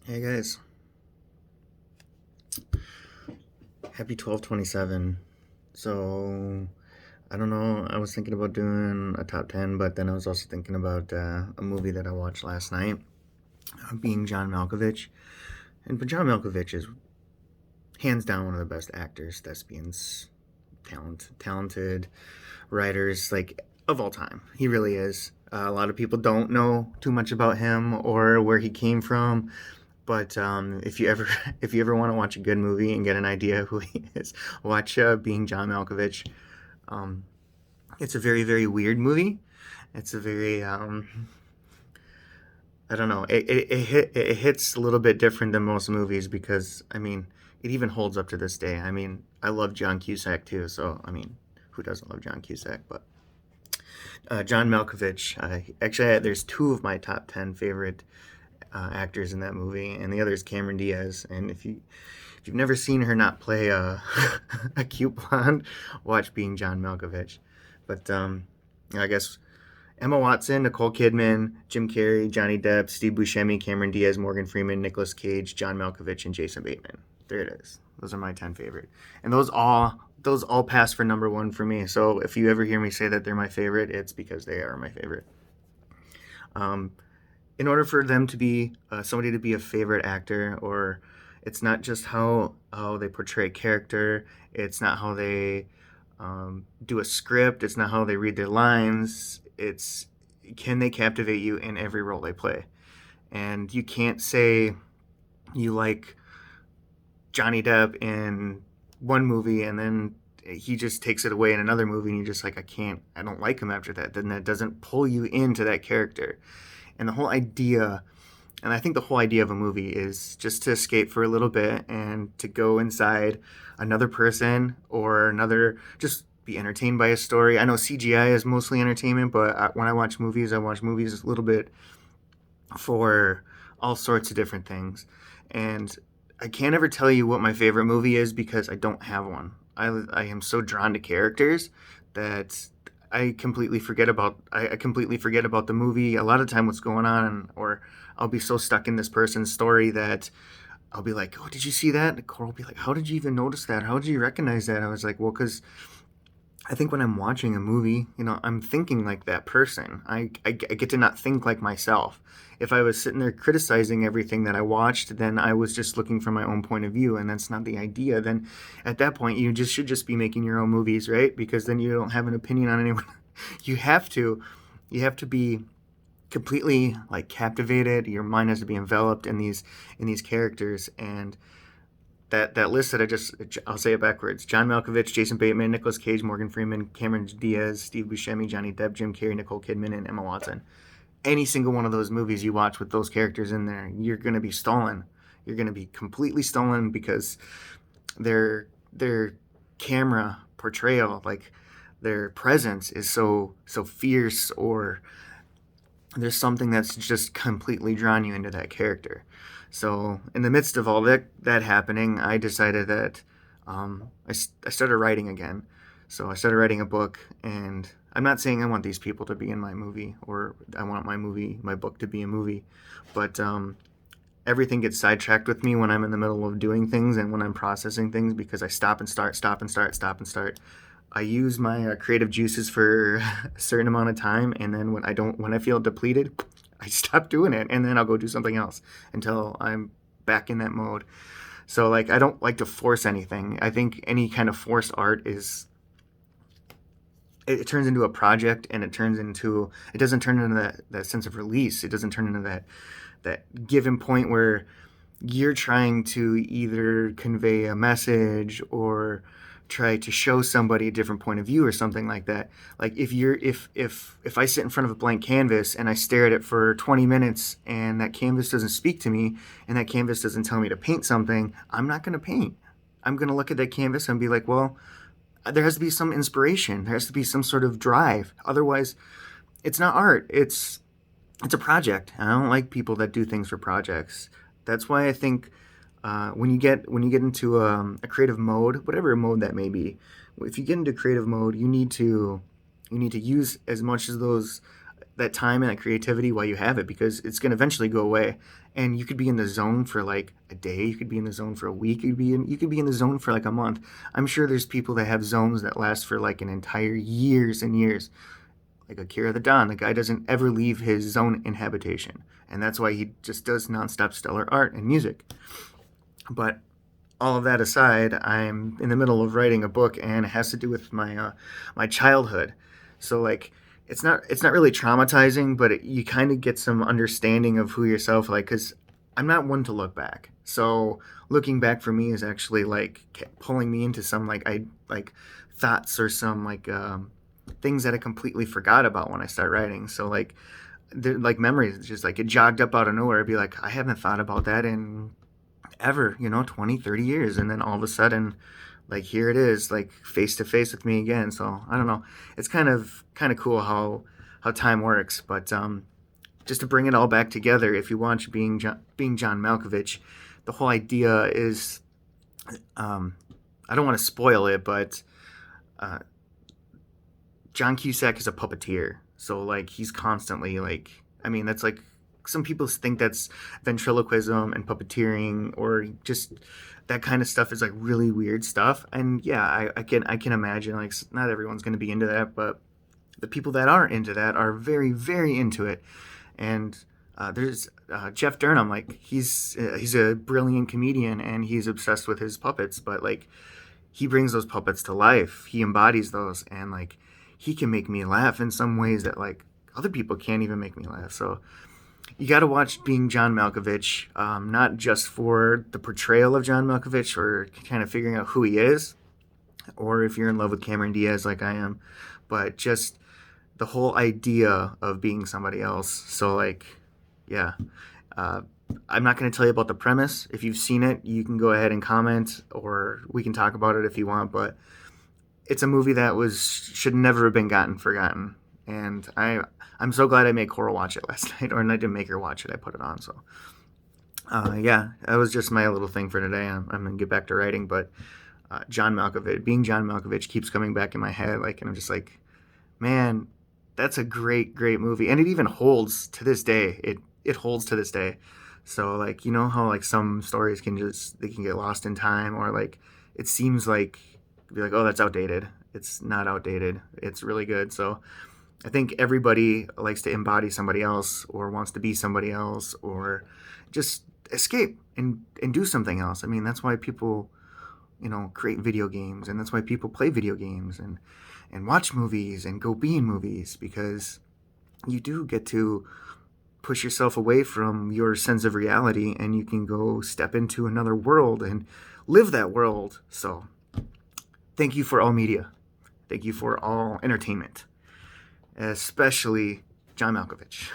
Hey guys, happy 12/27. So, I don't know, I was thinking about doing a top 10, but then I was also thinking about a movie that I watched last night, being John Malkovich. And John Malkovich is hands down one of the best actors, thespians, talented writers, like, of all time. He really is. A lot of people don't know too much about him or where he came from. But if you ever if you ever want to watch a good movie and get an idea who he is, watch Being John Malkovich. Um, it's a very very weird movie. It's a very I don't know. It hits a little bit different than most movies because I mean it even holds up to this day. I mean I love John Cusack too, so I mean who doesn't love John Cusack? But John Malkovich. Actually, there's two of my top 10 favorite actors in that movie, and the other is Cameron Diaz. And if you've never seen her not play a cute blonde, watch Being John Malkovich. But I guess Emma Watson, Nicole Kidman, Jim Carrey, Johnny Depp, Steve Buscemi, Cameron Diaz, Morgan Freeman, Nicolas Cage, John Malkovich, and Jason Bateman. There it is. Those are my 10 favorite, and those all pass for number one for me. So if you ever hear me say that they're my favorite, it's because they are my favorite. Um, in order for them to be somebody to be a favorite actor, or it's not just how they portray character, it's not how they do a script, it's not how they read their lines, it's can they captivate you in every role they play. And you can't say you like Johnny Depp in one movie and then he just takes it away in another movie and you're just like I don't like him after that. Then that doesn't pull you into that character. And the whole idea, and I think the whole idea of a movie is just to escape for a little bit and to go inside another person or another, just be entertained by a story. I know CGI is mostly entertainment, but when I watch movies a little bit for all sorts of different things. And I can't ever tell you what my favorite movie is because I don't have one. I am so drawn to characters that I completely forget about the movie. A lot of time what's going on, or I'll be so stuck in this person's story that I'll be like, "Oh, did you see that?" And Cora will be like, "How did you even notice that? How did you recognize that?" I was like, "Well, because I think when I'm watching a movie, I'm thinking like that person. I get to not think like myself. If I was sitting there criticizing everything that I watched, then I was just looking from my own point of view, and that's not the idea. Then at that point, you just should just be making your own movies, right? Because then you don't have an opinion on anyone. you have to, you have to be completely like captivated. Your mind has to be enveloped in these characters, and that list that I'll say it backwards: John Malkovich, Jason Bateman, Nicolas Cage, Morgan Freeman, Cameron Diaz, Steve Buscemi, Johnny Depp, Jim Carrey, Nicole Kidman, and Emma Watson. Any single one of those movies you watch with those characters in there, you're gonna be stolen. You're gonna be completely stolen because their camera portrayal, like their presence, is so fierce, or there's something that's just completely drawn you into that character. So in the midst of all that happening, I decided that I started writing again. So I started writing a book, and I'm not saying I want these people to be in my movie or I want my book to be a movie, but everything gets sidetracked with me when I'm in the middle of doing things and when I'm processing things because I stop and start, stop and start, stop and start. I use my creative juices for a certain amount of time, and then when I feel depleted, I stop doing it, and then I'll go do something else until I'm back in that mode. So like I don't like to force anything. I think any kind of forced art it turns into a project, and it doesn't turn into that sense of release. It doesn't turn into that given point where you're trying to either convey a message or try to show somebody a different point of view or something like that. Like if I sit in front of a blank canvas and I stare at it for 20 minutes and that canvas doesn't speak to me and that canvas doesn't tell me to paint something, I'm not going to paint. I'm going to look at that canvas and be like, well, there has to be some inspiration. There has to be some sort of drive. Otherwise, it's not art. It's a project. I don't like people that do things for projects. That's why I think when you get into a creative mode, whatever mode that may be, if you get into creative mode, you need to use as much of that time and that creativity while you have it, because it's going to eventually go away. And you could be in the zone for like a day, you could be in the zone for a week, you could be in the zone for like a month. I'm sure there's people that have zones that last for like an entire years and years. Like Akira the Don, the guy doesn't ever leave his zone inhabitation, and that's why he just does nonstop stellar art and music. But all of that aside, I'm in the middle of writing a book, and it has to do with my childhood. So like, it's not really traumatizing, but you kind of get some understanding of who yourself like. Because I'm not one to look back. So looking back for me is actually like pulling me into some like thoughts or some things that I completely forgot about when I start writing. So like, they're like memories, just like it jogged up out of nowhere. I'd be like, I haven't thought about that in ever, 20, 30 years. And then all of a sudden, like here it is, like face to face with me again. So I don't know. It's kind of cool how time works. But just to bring it all back together, if you watch being John Malkovich, the whole idea is, I don't want to spoil it, but uh, John Cusack is a puppeteer. So like he's constantly like, I mean, that's like, some people think that's ventriloquism and puppeteering, or just that kind of stuff is like really weird stuff. And yeah, I can imagine like not everyone's going to be into that, but the people that are into that are very, very into it. And there's Jeff Durham, like he's a brilliant comedian and he's obsessed with his puppets, but like he brings those puppets to life. He embodies those, and like he can make me laugh in some ways that like other people can't even make me laugh. So you got to watch Being John Malkovich, not just for the portrayal of John Malkovich or kind of figuring out who he is, or if you're in love with Cameron Diaz like I am, but just the whole idea of being somebody else. So like, yeah, uh, I'm not going to tell you about the premise. If you've seen it, you can go ahead and comment, or we can talk about it if you want. But it's a movie that should never have been forgotten. And I'm so glad I made Coral watch it last night, or I didn't make her watch it. I put it on. So yeah, that was just my little thing for today. I'm gonna get back to writing, but John Malkovich, being John Malkovich, keeps coming back in my head. Like, and I'm just like, man, that's a great, great movie, and it even holds to this day. It holds to this day. So like, how like some stories they can get lost in time, or like it seems like be like, oh, that's outdated. It's not outdated. It's really good. So I think everybody likes to embody somebody else, or wants to be somebody else, or just escape and do something else. I mean, that's why people, create video games, and that's why people play video games and watch movies and go be in movies, because you do get to push yourself away from your sense of reality, and you can go step into another world and live that world. So thank you for all media. Thank you for all entertainment, especially John Malkovich.